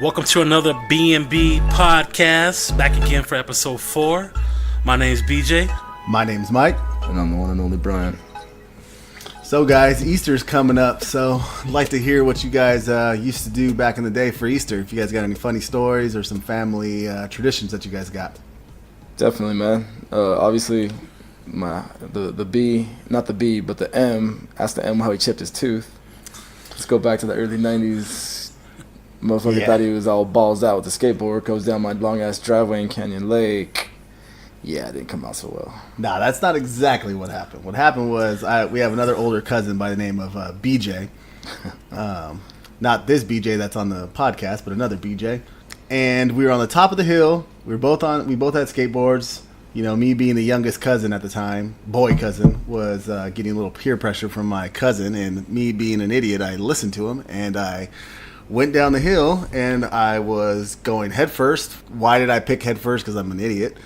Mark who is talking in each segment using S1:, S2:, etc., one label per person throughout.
S1: Welcome to another B.M.B. podcast. Back again for episode 4. My name's BJ.
S2: My name's Mike.
S3: And I'm the one and only Brian.
S2: So guys, Easter's coming up, so I'd like to hear what you guys used to do back in the day for Easter. If you guys got any funny stories or some family traditions that you guys got.
S3: Definitely, man. Obviously, the B, not the B, but the M, asked the M how he chipped his tooth. Let's go back to the early 90s. Motherfucker thought he was all balls out with the skateboard, goes down my long-ass driveway in Canyon Lake. Yeah, it didn't come out so well.
S2: Nah, that's not exactly what happened. What happened was we have another older cousin by the name of BJ. Not this BJ that's on the podcast, but another BJ. And we were on the top of the hill. We both had skateboards. You know, me being the youngest cousin at the time, boy cousin, was getting a little peer pressure from my cousin. And me being an idiot, I listened to him and I went down the hill and I was going head first. Why did I pick head first? Because I'm an idiot.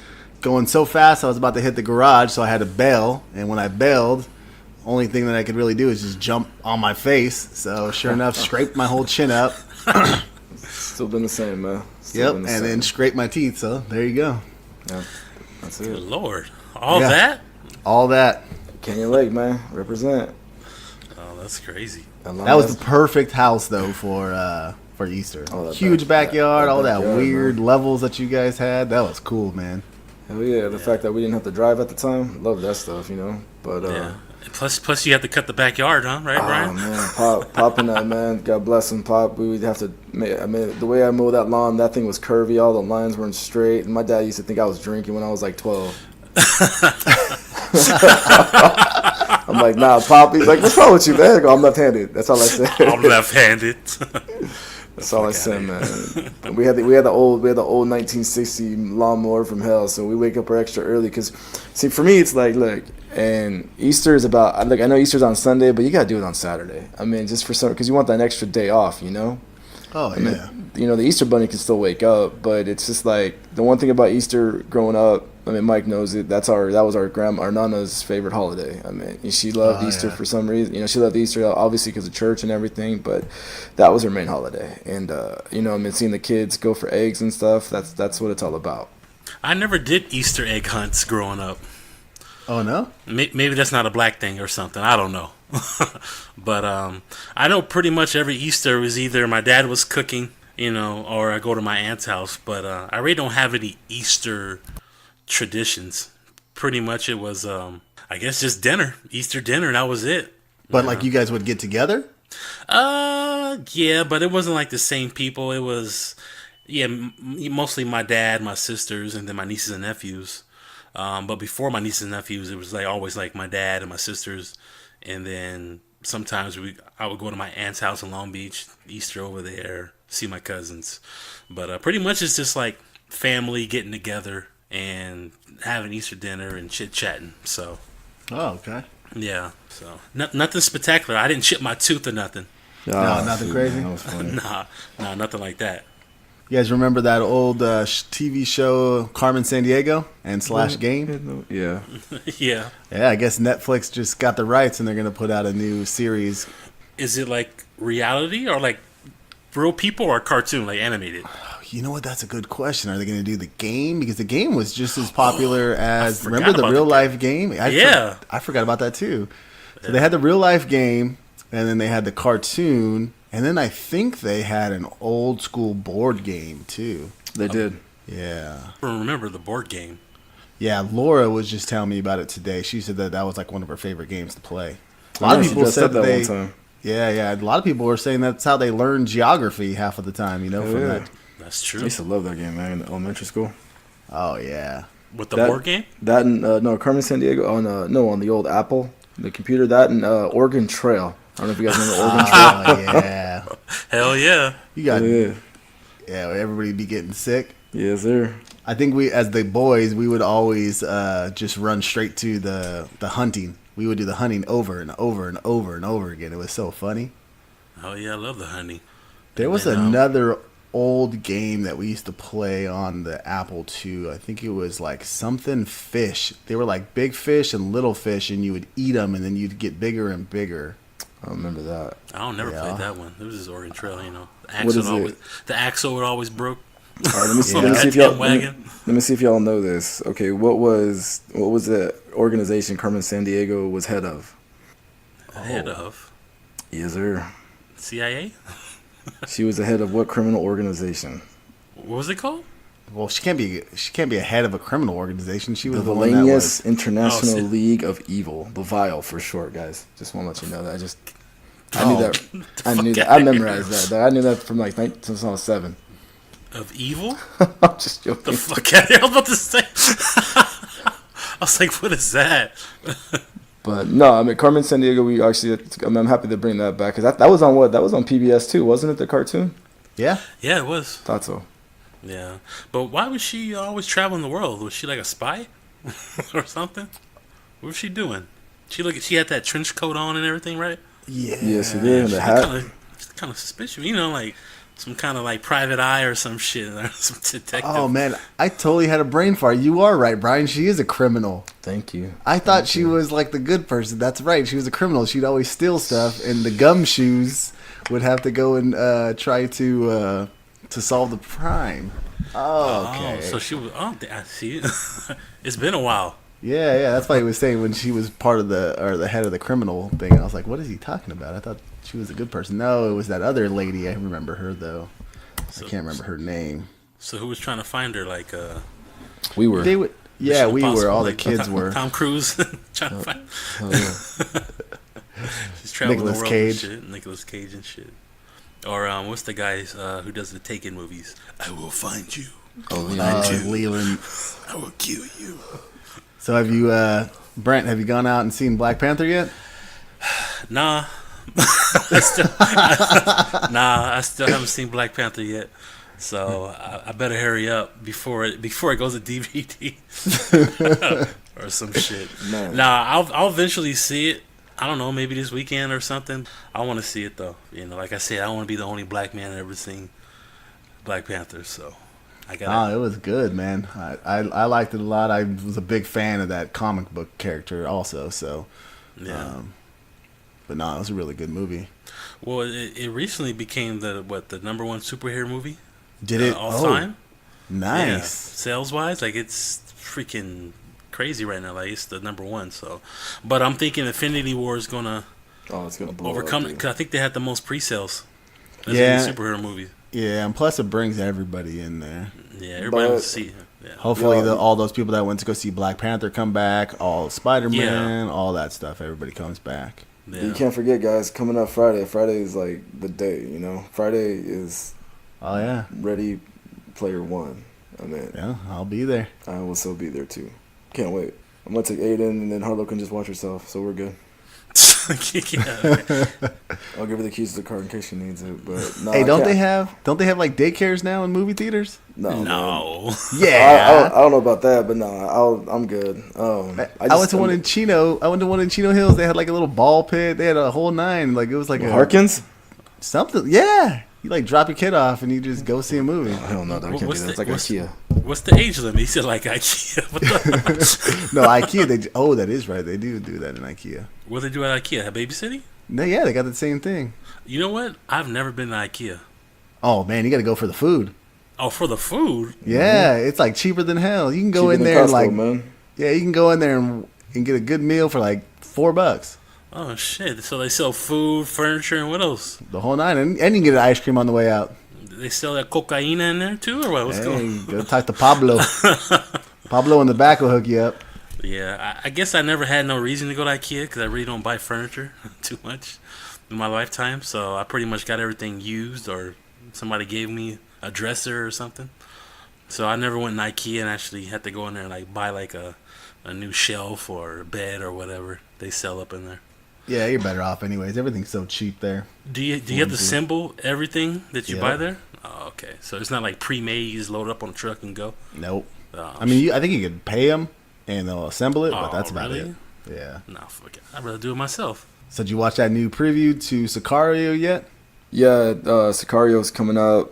S2: Going so fast, I was about to hit the garage, so I had to bail. And when I bailed, only thing that I could really do is just jump on my face. So sure enough, scraped my whole chin up.
S3: Still been the same, man.
S2: Then scraped my teeth. So there you go.
S3: Yeah, that's it.
S1: Good Lord. All that?
S2: All that.
S3: Canyon Lake, man. Represent.
S1: Oh, that's crazy.
S2: That was the perfect house, though, for Easter. Huge backyard, all that weird man. Levels that you guys had. That was cool, man.
S3: Hell yeah. The fact that we didn't have to drive at the time. Love that stuff, you know. But
S1: yeah. Plus you had to cut the backyard, huh? Right, Brian?
S3: Oh, man. Pop and that, man. God bless him, Pop. We would have to, the way I mowed that lawn, that thing was curvy. All the lines weren't straight. And my dad used to think I was drinking when I was like 12. I'm like, nah, Pop. He's like, what's wrong with you, man? I go, I'm left-handed. That's all I said.
S1: I'm left-handed.
S3: That's all I said, man. We had the old 1960 lawnmower from hell, so we wake up extra early. Cause see, for me, it's like, look, and Easter is about. Like, I know Easter's on Sunday, but you gotta do it on Saturday. I mean, just for some, because you want that extra day off, you know.
S2: Oh yeah.
S3: You know, the Easter Bunny can still wake up, but it's just like the one thing about Easter growing up. I mean, Mike knows it. That was our nana's favorite holiday. I mean, she loved Easter for some reason. You know, she loved Easter obviously because of church and everything, but that was her main holiday. And you know, I mean, seeing the kids go for eggs and stuff. That's what it's all about.
S1: I never did Easter egg hunts growing up.
S2: Oh no?
S1: Maybe that's not a black thing or something. I don't know. But I know pretty much every Easter was either my dad was cooking, you know, or I go to my aunt's house. But I really don't have any Easter traditions. Pretty much it was I guess just dinner, Easter dinner, and that was it.
S2: But like you guys would get together?
S1: Yeah, but it wasn't like the same people. It was mostly my dad, my sisters, and then my nieces and nephews. But before my nieces and nephews, it was like always like my dad and my sisters, and then sometimes I would go to my aunt's house in Long Beach, Easter over there, see my cousins. But pretty much it's just like family getting together and having Easter dinner and chit-chatting. So.
S2: Oh, okay.
S1: Yeah. So nothing spectacular. I didn't chip my tooth or nothing.
S2: No, nothing crazy.
S3: That was funny.
S1: Nah, nothing like that.
S2: You guys remember that old TV show Carmen Sandiego and / Game?
S3: Yeah.
S1: Yeah.
S2: Yeah, I guess Netflix just got the rights and they're gonna put out a new series.
S1: Is it like reality or like real people or cartoon, like animated?
S2: You know what? That's a good question. Are they going to do the game? Because the game was just as popular as... Remember the real-life game? I forgot about that, too. So they had the real-life game, and then they had the cartoon, and then I think they had an old-school board game, too.
S3: They did.
S2: Yeah.
S1: I don't remember the board game.
S2: Yeah, Laura was just telling me about it today. She said that was like one of her favorite games to play. A lot of people said that one time. Yeah. A lot of people were saying that's how they learn geography half of the time, you know, from that.
S1: That's true.
S3: I used to love that game, man, in elementary school.
S2: Oh, yeah.
S1: With the board game?
S3: That and, Carmen Sandiego, on the old Apple, the computer, that and Oregon Trail. I don't know if you guys remember Oregon Trail.
S2: Oh, yeah.
S1: Hell yeah.
S2: You got everybody be getting sick.
S3: Yes, sir.
S2: I think as the boys, we would always just run straight to the hunting. We would do the hunting over and over and over and over again. It was so funny.
S1: Oh, yeah, I love the hunting.
S2: There was another old game that we used to play on the Apple II. I think it was like something fish. They were like big fish and little fish, and you would eat them, and then you'd get bigger and bigger.
S3: I remember that.
S1: I don't never
S2: Yeah.
S1: played that one. It was just Oregon Trail, you know.
S3: What is it?
S1: The axle would always broke.
S3: All right, let me see.
S2: Yeah.
S3: Let me see if y'all.
S1: Wagon.
S3: Let me see if y'all know this. Okay, what was the organization Carmen Sandiego was head of?
S1: Head of
S3: Yes, sir.
S1: CIA.
S3: She was the head of what criminal organization?
S1: What was it called?
S2: Well, she can't be a head of a criminal organization. She was
S3: The
S2: the one that
S3: Villainous
S2: was.
S3: International
S1: Oh, see.
S3: League of Evil, the Vile for short, guys. Just want to let you know that. I knew that. I knew that. I memorized that. Though. I knew that from like since I was 7.
S1: Of evil?
S3: I'm just
S1: The
S3: joking.
S1: fuck out of here. I was about to say. I was like, what is that?
S3: But no, I mean Carmen Sandiego. We actually, I'm happy to bring that back because that was on what? That was on PBS too, wasn't it? The cartoon.
S2: Yeah.
S1: Yeah, it was.
S3: Thought so.
S1: Yeah. But why was she always traveling the world? Was she like a spy? Or something? What was she doing? She had that trench coat on and everything, right?
S2: Yeah.
S3: Yes, she did. And the hat.
S1: Kind of suspicious. You know, like some kind of like private eye or some shit. Or some detective.
S2: Oh man, I totally had a brain fart. You are right, Brian. She is a criminal.
S3: Thank you.
S2: I thought she was like the good person. That's right. She was a criminal. She'd always steal stuff, and the gumshoes would have to go and try to solve the crime. Oh, okay.
S1: Oh, so she was. Oh, I see. It's been a while.
S2: Yeah. That's why he was saying when she was part of the head of the criminal thing. I was like, what is he talking about? I thought she was a good person. No, it was that other lady. I remember her though.
S1: So,
S2: I can't remember her name.
S1: So who was trying to find her? Like,
S3: We were.
S2: They would. Yeah,
S1: Mission
S2: we were.
S1: Impossible,
S2: All the
S1: like
S2: kids were.
S1: Tom Cruise trying to find.
S3: Oh, yeah.
S1: She's traveling
S2: Nicolas
S1: the world
S2: Cage.
S1: and shit. Nicolas Cage and shit. Or what's the guy who does the Taken movies? I will find you.
S3: Oh, yeah.
S2: Leland.
S1: I will kill you.
S2: So have you, Brent? Have you gone out and seen Black Panther yet?
S1: Nah. I still haven't seen Black Panther yet. So I better hurry up before it goes to DVD or some shit.
S3: Man.
S1: Nah, I'll eventually see it. I don't know, maybe this weekend or something. I want to see it though. You know, like I said, I don't want to be the only black man that ever seen Black Panther. So I got.
S2: Oh, it was good, man. I liked it a lot. I was a big fan of that comic book character also. So,
S1: Yeah.
S2: but no, it was a really good movie.
S1: Well, it recently became the number one superhero movie.
S2: Did it
S1: all time? Yeah.
S2: Nice.
S1: Sales wise, like it's freaking crazy right now. Like it's the number one. So, but I'm thinking Infinity War is gonna
S3: Oh, it's gonna blow
S1: overcome
S3: up,
S1: it
S3: dude.
S1: because I think they had the most pre-sales. As
S2: Yeah.
S1: any superhero movie.
S2: Yeah, and plus it brings everybody in there.
S1: Yeah, everybody
S3: But-
S1: wants to see it. Yeah.
S2: Hopefully,
S3: Yeah.
S2: all those people that went to go see Black Panther come back. All Spider-Man,
S1: Yeah.
S2: all that stuff. Everybody comes back.
S1: Yeah.
S3: You can't forget, guys. Coming up Friday. Friday is like the day. You know, Friday is
S2: Oh yeah,
S3: Ready Player One. I mean,
S2: yeah. I'll be there.
S3: I will still be there too. Can't wait. I'm gonna take Aiden, and then Harlow can just watch herself, so we're good.
S1: Yeah.
S3: I'll give her the keys to the car in case she needs it. But no,
S2: Hey,
S3: I
S2: don't
S3: can't-
S2: they have like daycares now in movie theaters?
S3: No, man.
S1: No.
S2: Yeah.
S3: I don't know about that, but no, I'm good.
S2: I went to one in Chino. I went to one in Chino Hills. They had like a little ball pit. They had a whole nine. Like it was like
S3: Harkins.
S2: something. Yeah, you like drop your kid off and you just go see a movie.
S3: Hell no, that can't be
S1: What's
S3: that. It's
S1: the-
S3: like
S1: what's-
S3: IKEA.
S1: What's the age limit? He said like IKEA. What the?
S2: No, IKEA. That is right. They do that in IKEA.
S1: What they do at IKEA? Have babysitting?
S2: No, yeah, they got the same thing.
S1: You know what? I've never been to IKEA.
S2: Oh man, you got to go for the food.
S1: Oh, for the food?
S2: Yeah, it's like cheaper than hell. You can go
S3: Cheaper
S2: in
S3: than
S2: there and
S3: Costco,
S2: like,
S3: man.
S2: yeah, you can go in there and get a good meal for like $4.
S1: Oh shit! So they sell food, furniture, and what else?
S2: The whole nine, and you can get an ice cream on the way out.
S1: They sell that cocaine in there too, or what? What's going?
S2: Hey, go talk to Pablo. Pablo in the back will hook you up.
S1: Yeah, I guess I never had no reason to go to IKEA because I really don't buy furniture too much in my lifetime. So I pretty much got everything used, or somebody gave me a dresser or something. So I never went in IKEA and actually had to go in there and like buy like a new shelf or a bed or whatever they sell up in there.
S2: Yeah, you're better off anyways. Everything's so cheap there.
S1: Do you have to assemble everything that you
S2: Yeah.
S1: buy there? Oh, okay. So it's not like pre-made. You just load it up on a truck and go.
S2: Nope.
S1: Oh,
S2: I mean, I think you could pay them and they'll assemble it, but
S1: Oh,
S2: that's about
S1: really?
S2: it. Yeah.
S1: No, fuck it. I'd rather do it myself.
S2: So did you watch that new preview to Sicario yet?
S3: Yeah, Sicario's coming up.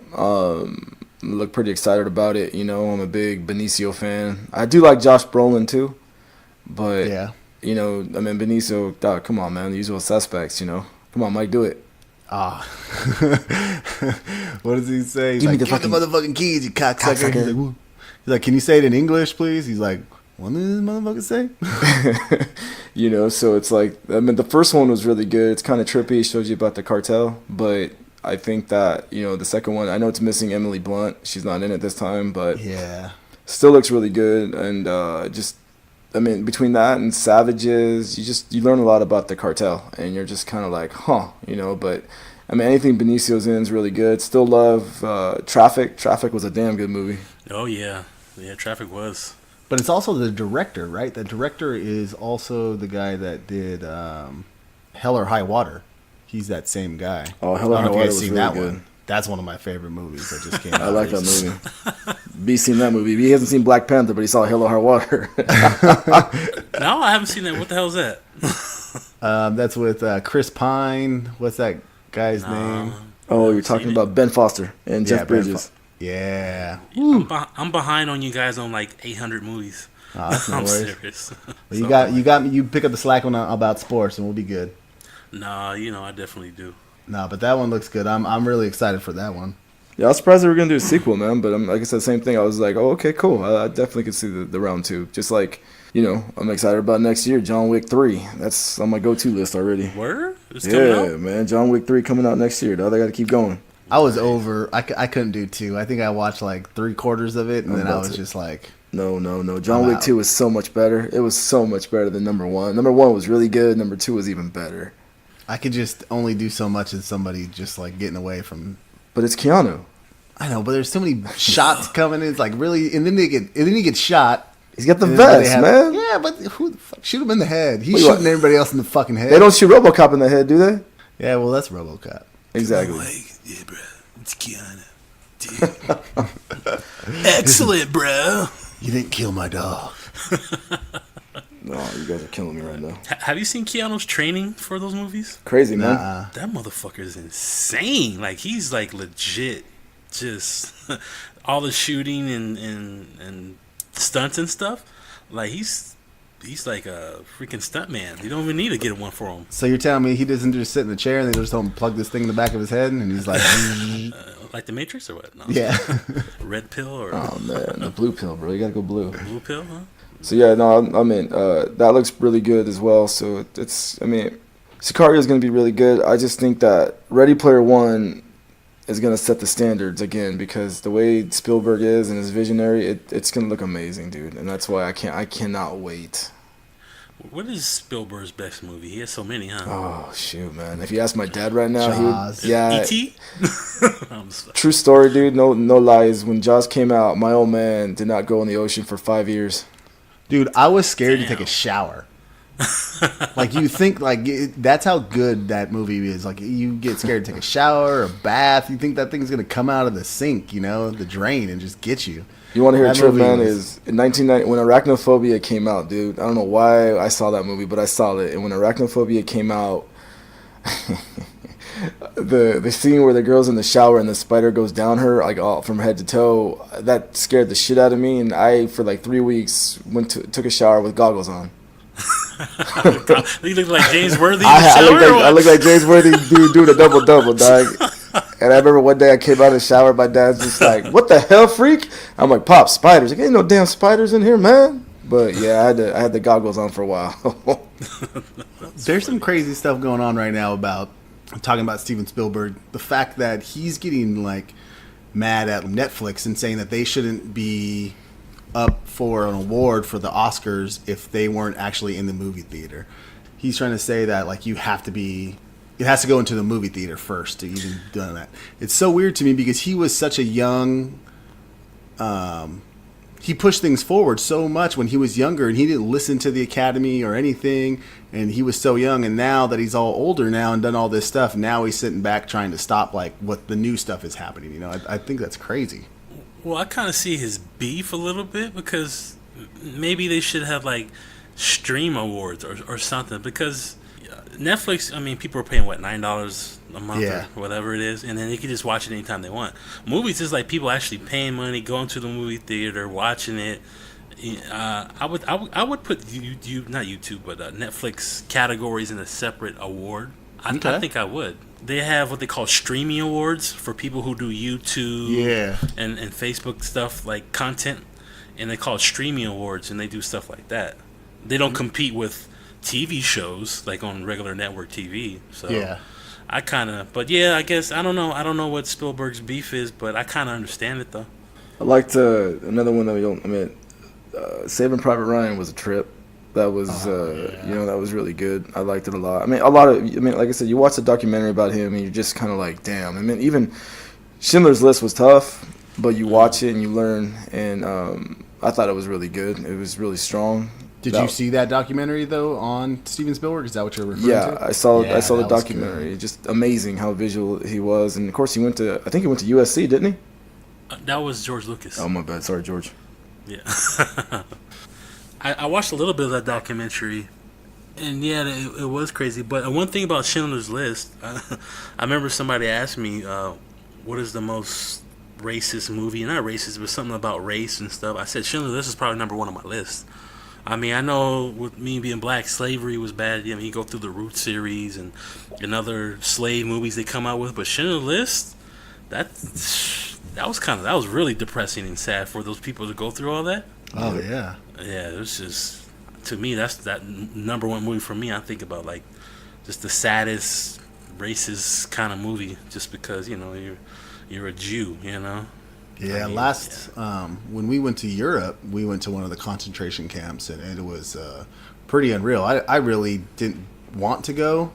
S3: Look pretty excited about it. You know, I'm a big Benicio fan. I do like Josh Brolin too, but
S2: Yeah.
S3: you know, I mean Benicio. Come on, man, the usual suspects. You know, Come on, Mike, do it.
S2: Ah. What does he say? He's
S3: Give me
S2: like,
S3: the
S2: give
S3: fucking
S2: the motherfucking keys, you cocksucker.
S3: cocksucker.
S2: He's like, can you say it in English, please? He's like, what did this motherfucker say?
S3: You know, so it's like, I mean, the first one was really good. It's kind of trippy. It shows you about the cartel. But I think that, you know, the second one, I know it's missing Emily Blunt. She's not in it this time, but
S2: Yeah.
S3: still looks really good. And just, I mean, between that and Savages, you learn a lot about the cartel. And you're just kind of like, huh, you know, but... I mean, anything Benicio's in is really good. Still love Traffic. Traffic was a damn good movie.
S1: Oh yeah, Traffic was.
S2: But it's also the director, right? The director is also the guy that did Hell or High Water. He's that same guy.
S3: Oh, Hell or
S2: I
S3: High
S2: don't know
S3: Water
S2: if
S3: was
S2: you guys seen
S3: really
S2: that
S3: good.
S2: one. That's one of my favorite movies that just came out.
S3: I like that
S2: recently.
S3: movie. B seen that movie. He hasn't seen Black Panther, but he saw Hell or High Water.
S1: No, I haven't seen that. What the hell is that?
S2: That's with Chris Pine. What's that guy's name?
S3: Oh, you're talking about Ben Foster and Jeff
S2: Ben
S3: Bridges.
S2: Yeah.
S1: I'm behind on you guys on like 800 movies.
S2: Oh, that's no
S1: I'm
S2: worries.
S1: serious.
S2: Well, you got me. You pick up the slack on about sports, and we'll be good.
S1: Nah, you know I definitely do.
S2: No, but that one looks good. I'm really excited for that one.
S3: Yeah, I was surprised they were gonna do a sequel, man. But like I said, same thing. I was like, oh, okay, cool. I definitely could see the round two. Just like, you know, I'm excited about next year, John Wick 3. That's on my go-to list already.
S1: Word? It's coming
S3: Yeah,
S1: out?
S3: man, John Wick 3 coming out next year. Dog, I got to keep going.
S2: I was over. I couldn't do 2. I think I watched like 3/4 of it, and then I was just like,
S3: No. John
S2: I'm
S3: Wick
S2: out.
S3: 2 was so much better. It was so much better than number 1. Number 1 was really good. Number 2 was even better.
S2: I could just only do so much as somebody just like getting away from.
S3: But it's Keanu.
S2: I know, but there's so many shots coming in. It's like really, and then he gets shot.
S3: He's got the
S2: and then they
S3: vest, man.
S2: Yeah, but who the fuck shoot him in the head? He's
S3: What do you
S2: shooting everybody else in the fucking head.
S3: They don't shoot RoboCop in the head, do they?
S2: Yeah, well, that's RoboCop.
S3: Exactly.
S1: Yeah, bro. It's Keanu. Excellent, bro.
S2: You didn't kill my dog.
S3: No, you guys are killing me right now.
S1: Have you seen Keanu's training for those movies?
S3: Crazy, man.
S2: Nuh-uh.
S1: That motherfucker is insane. Like he's like legit, just all the shooting and stunts and stuff. Like he's like a freaking stunt man. You don't even need to get one for him.
S2: So you're telling me he doesn't just sit in the chair and they just don't plug this thing in the back of his head and he's like,
S1: Like the Matrix or what? No.
S2: yeah.
S1: Red pill or
S3: Oh, man. The blue pill, bro. You got to go blue.
S1: blue pill? Huh?
S3: So, yeah, no, I mean, that looks really good as well. So, it's, I mean, Sicario is going to be really good. I just think that Ready Player One is going to set the standards again because the way Spielberg is and his visionary, it's going to look amazing, dude. And that's why I cannot wait.
S1: What is Spielberg's best movie? He has so many, huh?
S3: Oh, shoot, man. If you ask my dad right now,
S2: Jaws.
S3: he would, yeah.
S1: E.T.? I'm sorry.
S3: True story, dude. No lies. When Jaws came out, my old man did not go in the ocean for 5 years.
S2: Dude, I was scared to
S1: Damn.
S2: take a shower. Like you think that's how good that movie is. Like you get scared to take a shower or a bath. You think that thing's gonna come out of the sink, the drain, and just get you.
S3: You want to hear a
S2: That
S3: trip,
S2: movie
S3: man?
S2: was-
S3: Is in 1990 when Arachnophobia came out, dude. I don't know why I saw that movie, but I saw it. And when Arachnophobia came out, the scene where the girl's in the shower and the spider goes down her like all from head to toe, that scared the shit out of me. And I, for like 3 weeks, took a shower with goggles on.
S1: You look like James Worthy in the
S3: I
S1: shower.
S3: I look like James Worthy dude doing a double, dog. And I remember one day I came out of the shower, my dad's just like, "What the hell, freak?" I'm like, "Pop, spiders!" Like, ain't no damn spiders in here, man. But yeah, I had the goggles on for a while.
S2: There's some crazy stuff going on right now about talking about Steven Spielberg. The fact that he's getting like mad at Netflix and saying that they shouldn't be up for an award for the Oscars if they weren't actually in the movie theater. He's trying to say that like it has to go into the movie theater first to even do that. It's so weird to me because he was such a young he pushed things forward so much when he was younger and he didn't listen to the Academy or anything, and he was so young, and now that he's all older now and done all this stuff, now he's sitting back trying to stop like what the new stuff is happening. I think that's crazy.
S1: Well, I kind of see his beef a little bit because maybe they should have like stream awards or something because Netflix, I mean, people are paying what, $9 a month
S2: Yeah.
S1: or whatever it is, and then they can just watch it anytime they want. Movies is like people actually paying money, going to the movie theater, watching it. I would put you not YouTube but Netflix categories in a separate award. I think I would. They have what they call streaming awards for people who do YouTube and Facebook stuff like content, and they call it streaming awards, and they do stuff like that. They don't compete with TV shows like on regular network TV. So I kind of, but yeah, I guess I don't know. I don't know what Spielberg's beef is, but I kind of understand it though.
S3: I liked another one that we don't. I mean, Saving Private Ryan was a trip. That was, that was really good. I liked it a lot. I mean, like I said, you watch the documentary about him, and you're just kind of like, damn. I mean, even Schindler's List was tough, but you watch it and you learn, and I thought it was really good. It was really strong.
S2: Did you see that documentary though on Steven Spielberg? Is that what you're referring to?
S3: Yeah, I saw the documentary. Just amazing how visual he was, and of course he went to USC, didn't he?
S1: That was George Lucas.
S3: Oh my bad, sorry, George.
S1: Yeah. I watched a little bit of that documentary, and yeah, it was crazy. But one thing about Schindler's List, I remember somebody asked me, what is the most racist movie? Not racist, but something about race and stuff. I said Schindler's List is probably number one on my list. I mean, I know with me being black, slavery was bad. I mean, you go through the Root series and other slave movies they come out with, but Schindler's List, that was really depressing and sad for those people to go through all that.
S2: Oh yeah.
S1: Yeah, it was just, to me, that's that number one movie for me. I think about like just the saddest racist kind of movie, just because you're a Jew, Yeah,
S2: I mean, when we went to Europe, we went to one of the concentration camps, and it was pretty unreal. I really didn't want to go,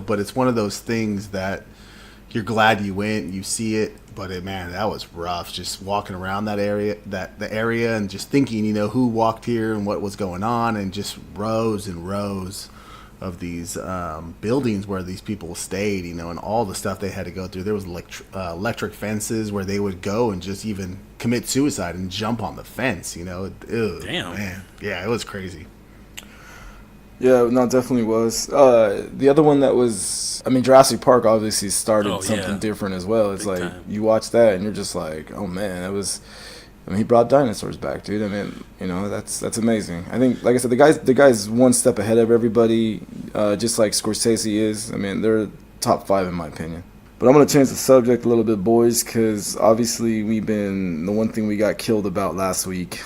S2: but it's one of those things that you're glad you went, you see it, but man, that was rough. Just walking around the area, and just thinking, who walked here and what was going on, and just rows and rows of these buildings where these people stayed, and all the stuff they had to go through. There was electric fences where they would go and just even commit suicide and jump on the fence. Ew,
S1: damn,
S2: man, yeah, it was crazy.
S3: Yeah, no, it definitely was. The other one that was, I mean, Jurassic Park obviously started something different as well. It's big like time. You watch that and you're just like, oh man, he brought dinosaurs back, dude. I mean, that's amazing. I think, like I said, the guy's one step ahead of everybody, just like Scorsese is. I mean, they're top 5 in my opinion. But I'm gonna change the subject a little bit, boys, because obviously the one thing we got killed about last week.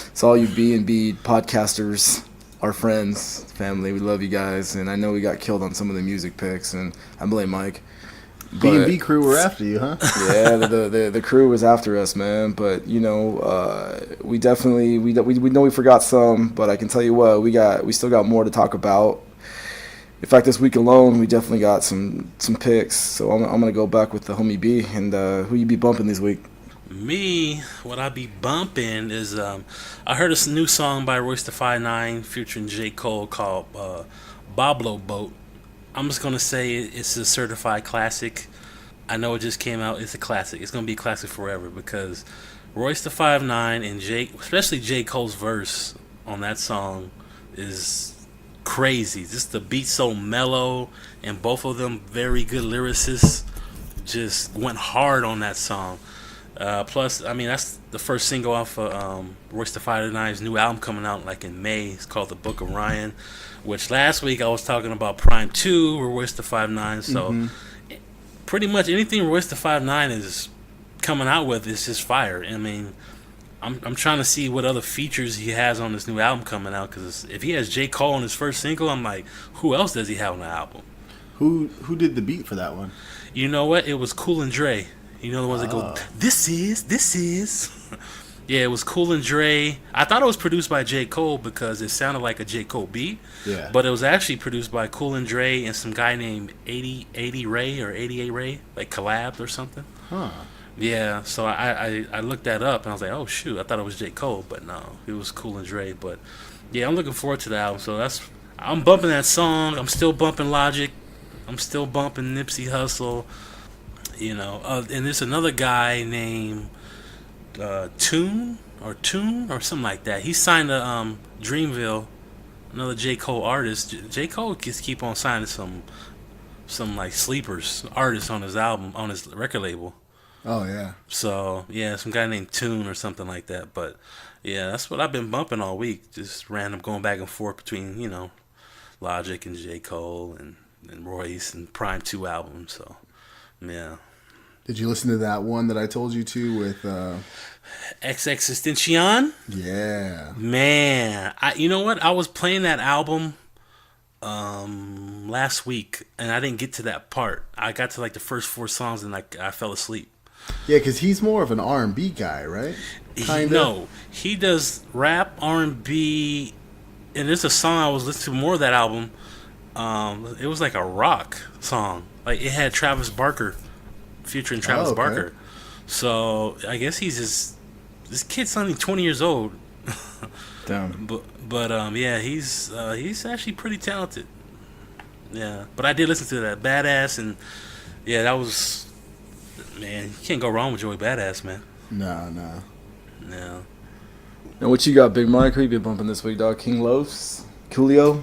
S3: It's all you B.M.B podcasters. Our friends, family, we love you guys, and I know we got killed on some of the music picks, and I blame Mike.
S2: B&B crew were after you, huh?
S3: Yeah, the crew was after us, man. But we definitely we know we forgot some, but I can tell you what, we still got more to talk about. In fact, this week alone, we definitely got some picks. So I'm gonna go back with the homie B, and who you be bumping this week?
S1: Me, what I be bumping is I heard a new song by Royce da 5'9" featuring J. Cole called Boblo Boat. I'm just gonna say it's a certified classic. I know it just came out. It's a classic. It's gonna be a classic forever because Royce da 5'9" and especially J. Cole's verse on that song is crazy. Just the beat's so mellow, and both of them very good lyricists. Just went hard on that song. Plus, I mean, that's the first single off of Royce da 5'9"'s new album coming out like in May. It's called The Book of Ryan, which last week I was talking about Prime 2 or Royce da 5'9". So pretty much anything Royce da 5'9" is coming out with is just fire. I mean, I'm trying to see what other features he has on this new album coming out, because if he has J. Cole on his first single, I'm like, who else does he have on the album?
S2: Who did the beat for that one?
S1: You know what? It was Cool and Dre. You know the ones that go, this is. Yeah, it was Cool and Dre. I thought it was produced by J. Cole because it sounded like a J. Cole beat. Yeah. But it was actually produced by Cool and Dre and some guy named 80 Ray or 88 Ray, like collabed or something. Huh. Yeah, so I looked that up and I was like, oh shoot, I thought it was J. Cole, but no, it was Cool and Dre. But yeah, I'm looking forward to the album. So I'm bumping that song. I'm still bumping Logic. I'm still bumping Nipsey Hussle. And there's another guy named Tune or something like that. He signed to Dreamville, another J. Cole artist. J. Cole just keep on signing some like sleepers artists on his album, on his record label.
S2: Oh yeah.
S1: So yeah, some guy named Tune or something like that. But yeah, that's what I've been bumping all week. Just random going back and forth between Logic and J. Cole and and Royce and Prime 2 album. So, yeah.
S2: Did you listen to that one that I told you to with?
S1: XXXTentacion?
S2: Yeah.
S1: Man, you know what? I was playing that album last week, and I didn't get to that part. I got to like the first 4 songs, and I fell asleep.
S2: Yeah, because he's more of an R&B guy, right?
S1: No, he does rap, R&B, and there's a song I was listening to more of that album. It was like a rock song. Like it had Travis Barker featuring Travis Barker. So I guess he's just this kid's only 20 years old.
S3: Damn.
S1: But yeah, he's actually pretty talented. Yeah, but I did listen to that Badass, and yeah, that was, man, you can't go wrong with Joey Badass, man.
S2: No.
S1: Yeah.
S3: And what you got, Big Mike? Who you been bumping this week, dog? King Loafs? Coolio?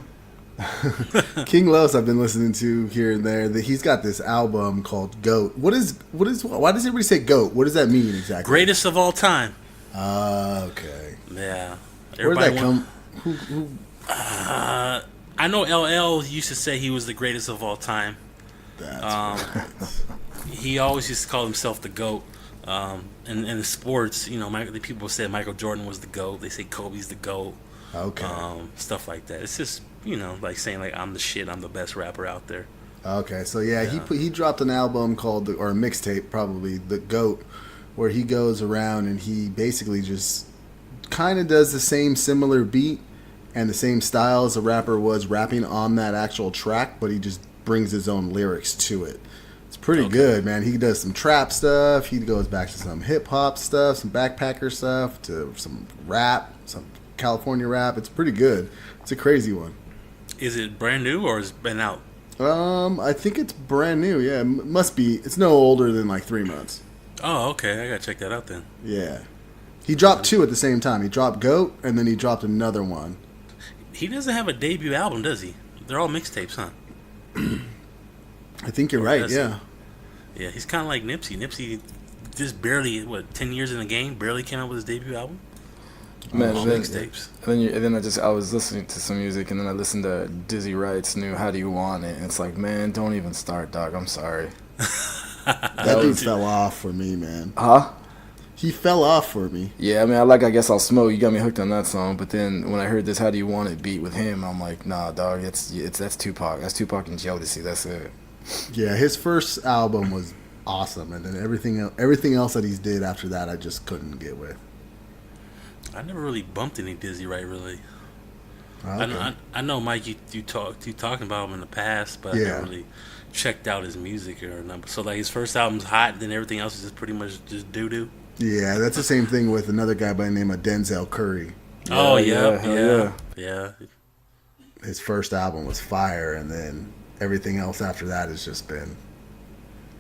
S2: King Los I've been listening to here and there. He's got this album called Goat. Why does everybody say Goat? What does that mean exactly?
S1: Greatest of all time.
S2: Okay.
S1: Yeah.
S2: Where did that come? Who?
S1: I know LL used to say he was the greatest of all time.
S2: That's right.
S1: He always used to call himself the GOAT. In the sports, you know, the people said Michael Jordan was the GOAT. They say Kobe's the GOAT.
S2: Okay.
S1: Stuff like that. It's just, you know, like saying like I'm the shit. I'm the best rapper out there.
S2: Okay, so yeah. He dropped an album called or a mixtape, probably the Goat, where he goes around and he basically just kind of does the same similar beat and the same style as a rapper was rapping on that actual track, but he just brings his own lyrics to it. It's pretty good, man. He does some trap stuff. He goes back to some hip hop stuff, some backpacker stuff, to some rap, some California rap. It's pretty good. It's a crazy one.
S1: Is it brand new or has it been out?
S2: I think it's brand new. Yeah, it must be. It's no older than like 3 months.
S1: Oh, okay. I gotta check that out then.
S2: Yeah. He dropped 2 at the same time. He dropped Goat, and then he dropped another one.
S1: He doesn't have a debut album, does he? They're all mixtapes, huh?
S2: I think you're right, yeah.
S1: Yeah, he's kind of like Nipsey. Nipsey just barely, 10 years in the game, barely came out with his debut album?
S3: Man,
S1: all mixtapes.
S3: And then I was listening to some music, and then I listened to Dizzy Wright's new How Do You Want It? And it's like, man, don't even start, dog. I'm sorry.
S2: That dude fell off for me, man.
S3: Huh?
S2: He fell off for me.
S3: Yeah, I mean, I Guess I'll Smoke. You got me hooked on that song. But then when I heard this How Do You Want It beat with him, I'm like, nah, dog, that's Tupac. That's Tupac and Jodeci. That's it.
S2: Yeah, his first album was awesome, and then everything else that he's did after that, I just couldn't get with.
S1: I never really bumped any Dizzy Wright, really.
S2: Okay.
S1: I know, Mike, you talking about him in the past, but I never really checked out his music or number. So like his first album's hot, then everything else is just pretty much just doo doo.
S2: Yeah, that's the same thing with another guy by the name of Denzel Curry.
S1: Yeah.
S2: His first album was fire, and then everything else after that has just been,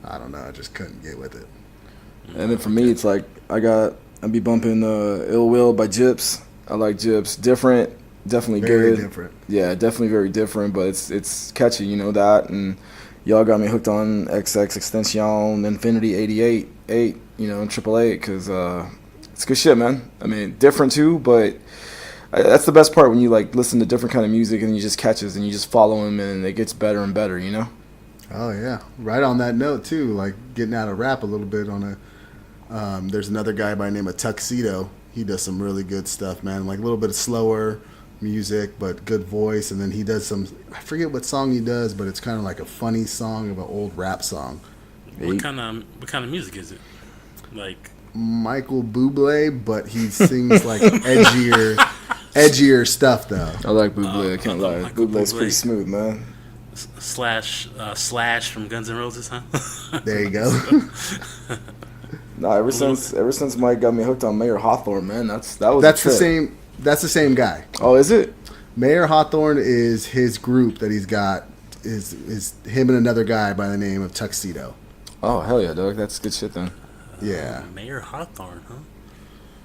S2: I don't know, I just couldn't get with it.
S3: And then for me, it's like I'd be bumping Ill Will by Gyps. I like Gyps. Different, definitely
S2: Very
S3: good.
S2: different.
S3: Yeah, definitely very different, but it's catchy, you know that. And y'all got me hooked on XXXTentacion, Infinity 88, you know, and 888, because it's good shit, man. I mean, different too, but that's the best part when you like listen to different kind of music and you just catches and you just follow him and it gets better and better, you know?
S2: Oh yeah, right on that note too. Like getting out of rap a little bit on a. There's another guy by the name of Tuxedo. He does some really good stuff, man. Like a little bit of slower music, but good voice. And then he does some. I forget what song he does, but it's kind of like a funny song of an old rap song.
S1: What kind of music is it? Like
S2: Michael Bublé, but he sings like edgier stuff though.
S3: I like Bublé. I can't lie. Bublé's pretty smooth, man.
S1: Slash from Guns N' Roses, huh?
S2: There you go.
S3: No, ever since Mike got me hooked on Mayor Hawthorne, man, that's
S2: the same. That's the same guy.
S3: Oh, is it?
S2: Mayor Hawthorne is his group that he's got. Is him and another guy by the name of Tuxedo.
S3: Oh hell yeah, dog. That's good shit then.
S2: Yeah.
S1: Mayor Hawthorne, huh?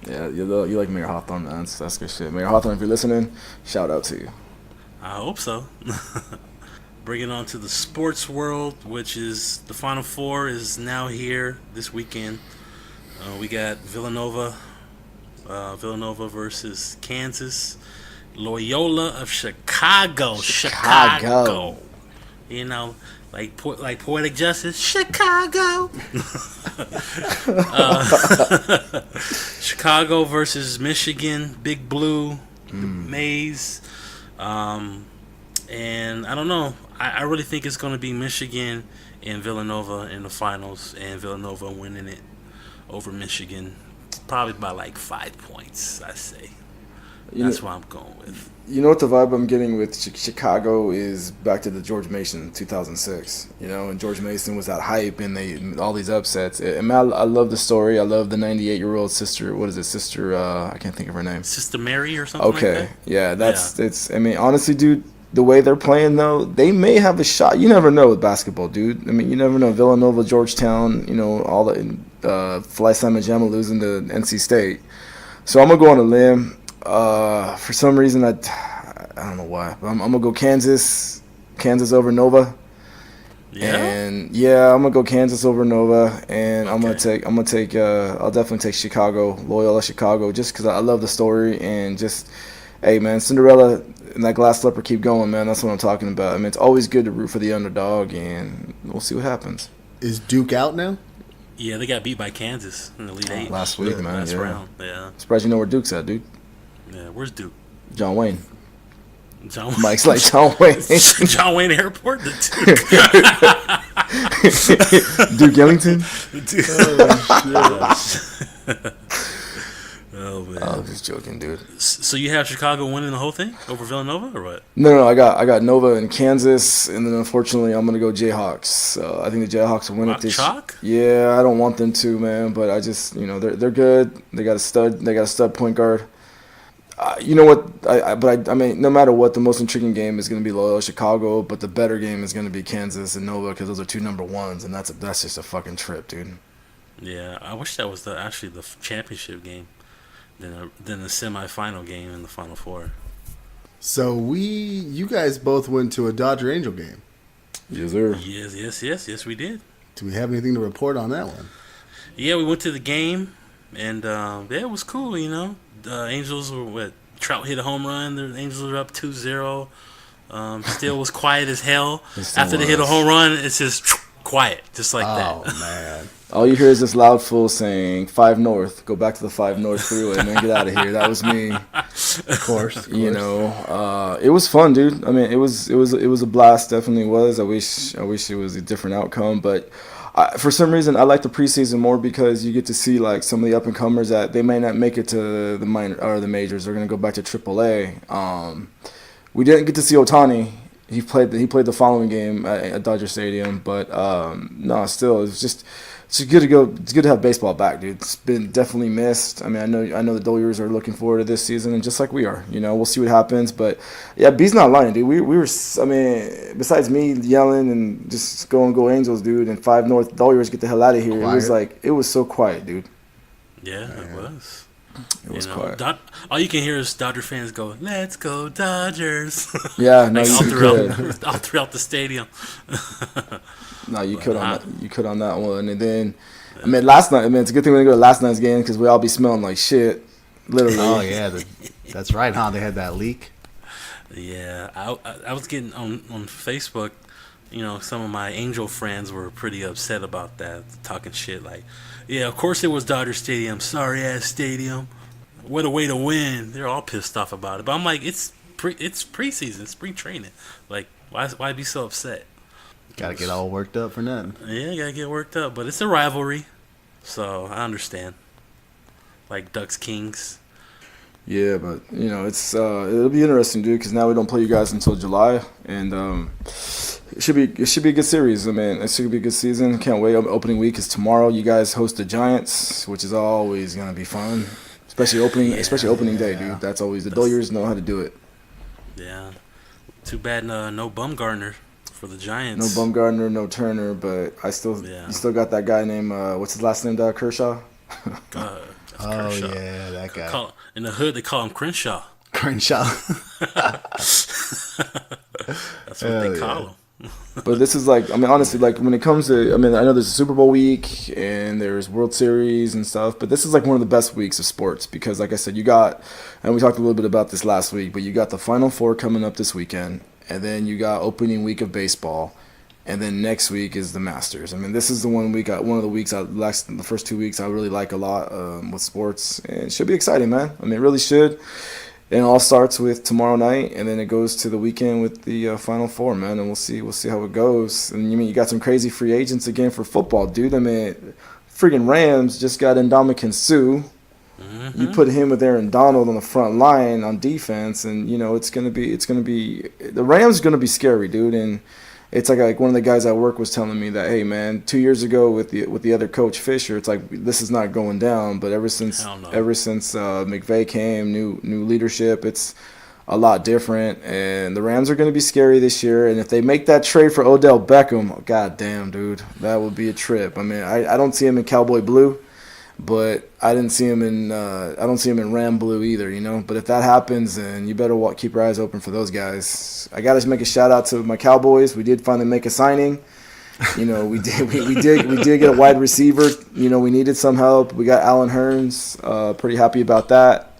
S3: Yeah, you like Mayor Hawthorne, man. That's good shit. Mayor Hawthorne, if you're listening, shout out to you.
S1: I hope so. Bringing on to the sports world, which is the Final Four is now here this weekend. We got Villanova versus Kansas. Loyola of Chicago. You know, like poetic justice, Chicago. Chicago versus Michigan, Big Blue, Maze. And I don't know. I really think it's going to be Michigan and Villanova in the finals, and Villanova winning it over Michigan, probably by like 5 points. I say that's what I'm going with.
S3: You know what the vibe I'm getting with Chicago is back to the George Mason 2006. You know, and George Mason was that hype and all these upsets. And I love the story. I love the 98-year-old sister. What is it, sister? I can't think of her name.
S1: Sister Mary or something.
S3: Okay,
S1: like that?
S3: Yeah, it's. I mean, honestly, dude, the way they're playing though, they may have a shot. You never know with basketball, dude. I mean, you never know. Villanova, Georgetown, you know, all the Fly Simon Jamma losing to NC State. So I'm gonna go on a limb. For some reason, I don't know why, but I'm gonna go Kansas over Nova.
S1: Yeah.
S3: And yeah, I'm gonna go Kansas over Nova, and okay. I'll definitely take Chicago, Loyola Chicago, just because I love the story and just, hey man, Cinderella and that glass slipper keep going, man. That's what I'm talking about. I mean, it's always good to root for the underdog, and we'll see what happens.
S2: Is Duke out now?
S1: Yeah, they got beat by Kansas in the Elite Eight
S3: last week, man.
S1: Last round. Yeah.
S3: Surprised you know where Duke's at, dude.
S1: Yeah, where's Duke?
S3: John Wayne.
S1: Mike's
S3: like John Wayne.
S1: John Wayne Airport. Duke
S3: Ellington.
S1: Oh man.
S3: I'm just joking, dude.
S1: So you have Chicago winning the whole thing over Villanova, or what?
S3: No. I got Nova and Kansas, and then unfortunately I'm gonna go Jayhawks. I think the Jayhawks will win it this year. Yeah, I don't want them to, man, but I just, you know, they're good. They got a stud point guard. You know what? I mean, no matter what, the most intriguing game is going to be Loyola Chicago, but the better game is going to be Kansas and Nova because those are two number ones, and that's just a fucking trip, dude.
S1: Yeah, I wish that was actually the championship game, than the semifinal game in the Final Four.
S2: So you guys both went to a Dodger Angel game.
S3: Yes, sir.
S1: Yes, we did.
S2: Do we have anything to report on that one?
S1: Yeah, we went to the game, and it was cool, you know. The Angels were Trout hit a home run. The Angels were up 2-0. Still was quiet as hell. After they hit a home run, it's just quiet, just like that.
S2: Oh man!
S3: All you hear is this loud fool saying 5 North. Go back to the 5 North freeway, man. Get out of here. That was me.
S2: Of course.
S3: You know, it was fun, dude. I mean, it was a blast. Definitely was. I wish it was a different outcome, but. For some reason, I like the preseason more because you get to see like some of the up and comers that they may not make it to the minor or the majors. They're gonna go back to AAA. We didn't get to see Ohtani. He played the following game at Dodger Stadium, but still, it's good to go. It's good to have baseball back, dude. It's been definitely missed. I mean, I know the Dodgers are looking forward to this season, and just like we are, you know, we'll see what happens. But yeah, B's not lying, dude. We were. I mean, besides me yelling and just go Angels, dude, and 5 North Dodgers get the hell out of here. Quiet. It was so quiet, dude.
S1: Yeah, it was.
S3: It was quiet.
S1: All you can hear is Dodger fans go, "Let's go Dodgers!"
S3: Yeah, no,
S1: all throughout the stadium.
S3: No, you could on that one, and then I mean last night. I mean it's a good thing we didn't go to last night's game because we all be smelling like shit, literally.
S2: Oh yeah, that's right, huh? They had that leak.
S1: Yeah, I was getting on Facebook. You know, some of my Angel friends were pretty upset about that, talking shit like, "Yeah, of course it was Dodger Stadium, sorry ass stadium. What a way to win." They're all pissed off about it, but I'm like, it's preseason, spring training. Like, why be so upset?
S2: Gotta get all worked up for nothing.
S1: Yeah, gotta get worked up. But it's a rivalry, so I understand. Like Ducks Kings.
S3: Yeah, but you know it'll be interesting, dude. Because now we don't play you guys until July, and it should be a good series. I mean, it should be a good season. Can't wait. Opening week is tomorrow. You guys host the Giants, which is always gonna be fun, especially opening day, dude. That's always the Dodgers know how to do it.
S1: Yeah. Too bad no Bumgarner for the Giants.
S3: No Bumgarner, no Turner, but you still got that guy named what's his last name? Kershaw.
S1: Kershaw.
S2: Yeah, that guy.
S1: In the hood, they call him Crenshaw.
S2: Crenshaw.
S1: That's what they call him.
S3: But this is like, I mean, honestly, like when it comes to, I mean, I know there's a Super Bowl week and there's World Series and stuff, but this is like one of the best weeks of sports because, like I said, you got, and we talked a little bit about this last week, but you got the Final Four coming up this weekend. and then you got opening week of baseball, and then next week is the Masters. I mean, this is the one of the weeks the first 2 weeks I really like a lot with sports, and it should be exciting, man. I mean, it really should. And it all starts with tomorrow night, and then it goes to the weekend with the Final Four, man. And we'll see how it goes. And you got some crazy free agents again for football, dude. I mean, friggin' Rams just got Ndamukong Suh. Mm-hmm. You put him with Aaron Donald on the front line on defense, and it's gonna be the Rams gonna be scary, dude. And it's like one of the guys at work was telling me that, hey man, 2 years ago with the other coach Fisher, it's like this is not going down. But ever since McVay came, new leadership, it's a lot different. And the Rams are going to be scary this year. And if they make that trade for Odell Beckham, god damn, dude, that would be a trip. I mean, I don't see him in cowboy blue, but I don't see him in Ram blue either, But if that happens, then you better keep your eyes open for those guys. I got to make a shout out to my Cowboys. We did finally make a signing. We did get a wide receiver. We needed some help. We got Allen Hurns. Pretty happy about that.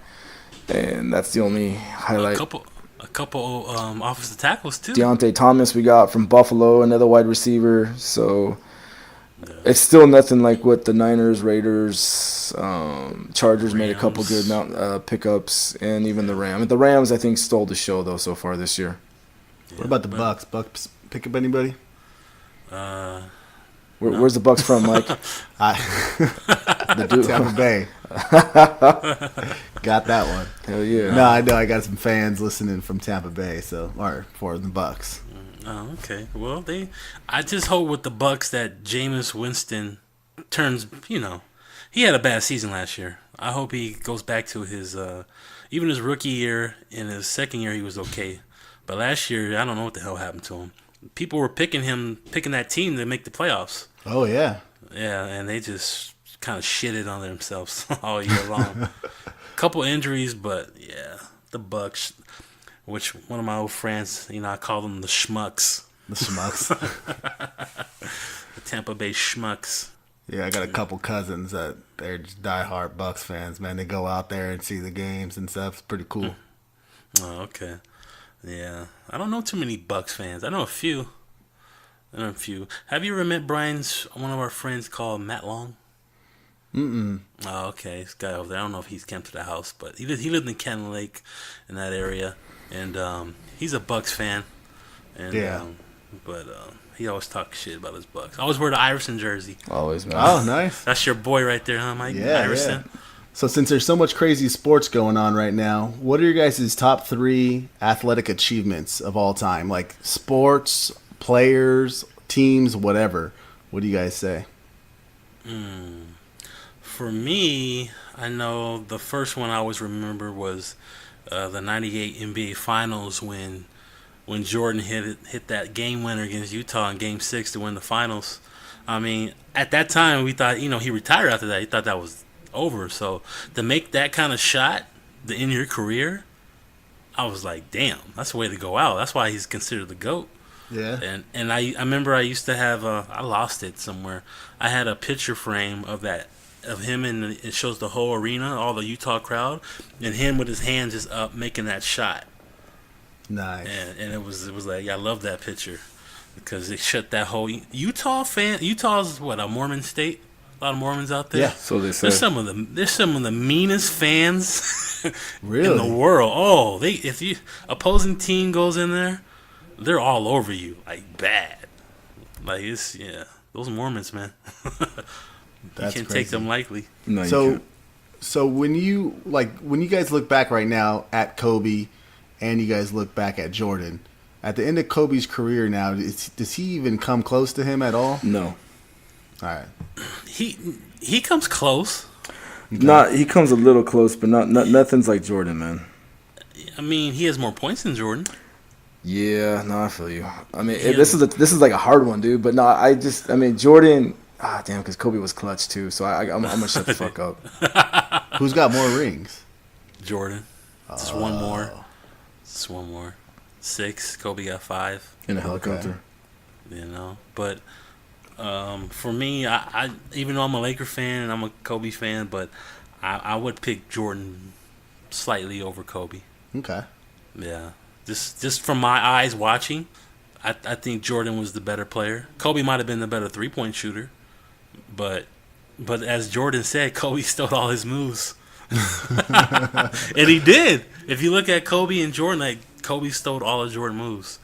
S3: And that's the only highlight.
S1: A couple offensive tackles too.
S3: Deontay Thomas we got from Buffalo, another wide receiver. So. It's still nothing like what the Niners, Raiders, Chargers made a couple good pickups, and even the Rams. I mean, the Rams, I think, stole the show though so far this year.
S2: What about the Bucks? Bucks pick up anybody?
S3: Where's the Bucks from, Mike?
S2: Tampa Bay. Got that one.
S3: Hell yeah.
S2: No, I know. I got some fans listening from Tampa Bay, or for the Bucks.
S1: Oh, okay. Well, I just hope with the Bucks that Jameis Winston turns. He had a bad season last year. I hope he goes back to his even his rookie year. In his second year, he was okay, but last year, I don't know what the hell happened to him. People were picking that team to make the playoffs.
S2: Oh yeah.
S1: Yeah, and they just kind of shitted on themselves all year long. Couple injuries, but yeah, the Bucks. Which one of my old friends, I call them the Schmucks.
S2: The Schmucks.
S1: The Tampa Bay Schmucks.
S2: Yeah, I got a couple cousins that they're just diehard Bucks fans, man. They go out there and see the games and stuff. It's pretty cool.
S1: Oh, okay. Yeah. I don't know too many Bucks fans. I know a few. Have you ever met one of our friends called Matt Long?
S2: Mm-mm.
S1: Oh, okay. This guy over there. I don't know if he's came to the house, but he lived in Cannon Lake in that area. And he's a Bucks fan. And,
S2: yeah.
S1: But he always talks shit about his Bucks. I always wear the Iverson jersey.
S3: Always, man.
S2: Oh, nice.
S1: That's your boy right there, huh, Mike?
S2: Yeah,
S1: Iverson.
S2: Yeah. So since there's so much crazy sports going on right now, what are your guys' top 3 athletic achievements of all time? Like sports, players, teams, whatever. What do you guys say?
S1: For me, I know the first one I always remember was the '98 NBA Finals when Jordan hit that game winner against Utah in Game 6 to win the finals. I mean, at that time we thought he retired after that. He thought that was over. So to make that kind of shot to end your career, I was like, damn, that's the way to go out. That's why he's considered the GOAT.
S2: Yeah.
S1: And I remember I used to have I lost it somewhere. I had a picture frame of him, and it shows the whole arena, all the Utah crowd, and him with his hands just up making that shot.
S2: Nice.
S1: And it was like, I love that picture because it shut that whole Utah's what, a Mormon state? A lot of Mormons out there.
S3: Yeah, so they say.
S1: There's some of the meanest fans
S2: really
S1: in the world. Oh, if you opposing team goes in there, they're all over you like bad. Like those Mormons, man. You can't take them lightly.
S2: No, so when you guys look back right now at Kobe, and you guys look back at Jordan, at the end of Kobe's career now, does he even come close to him at all?
S3: No.
S2: All right.
S1: He comes close.
S3: He comes a little close, but nothing's like Jordan, man.
S1: I mean, he has more points than Jordan.
S3: Yeah, no, I feel you. I mean, this is like a hard one, dude. But no, Jordan. Damn, because Kobe was clutch too. So I'm gonna shut the fuck up.
S2: Who's got more rings?
S1: Jordan. Just one more. 6. Kobe got 5.
S3: In a helicopter.
S1: But for me, I even though I'm a Laker fan and I'm a Kobe fan, but I would pick Jordan slightly over Kobe.
S2: Okay.
S1: Yeah. Just from my eyes watching, I think Jordan was the better player. Kobe might have been the better 3-point shooter, but as Jordan said, Kobe stole all his moves. And he did. If you look at Kobe and Jordan, like Kobe stole all of Jordan moves.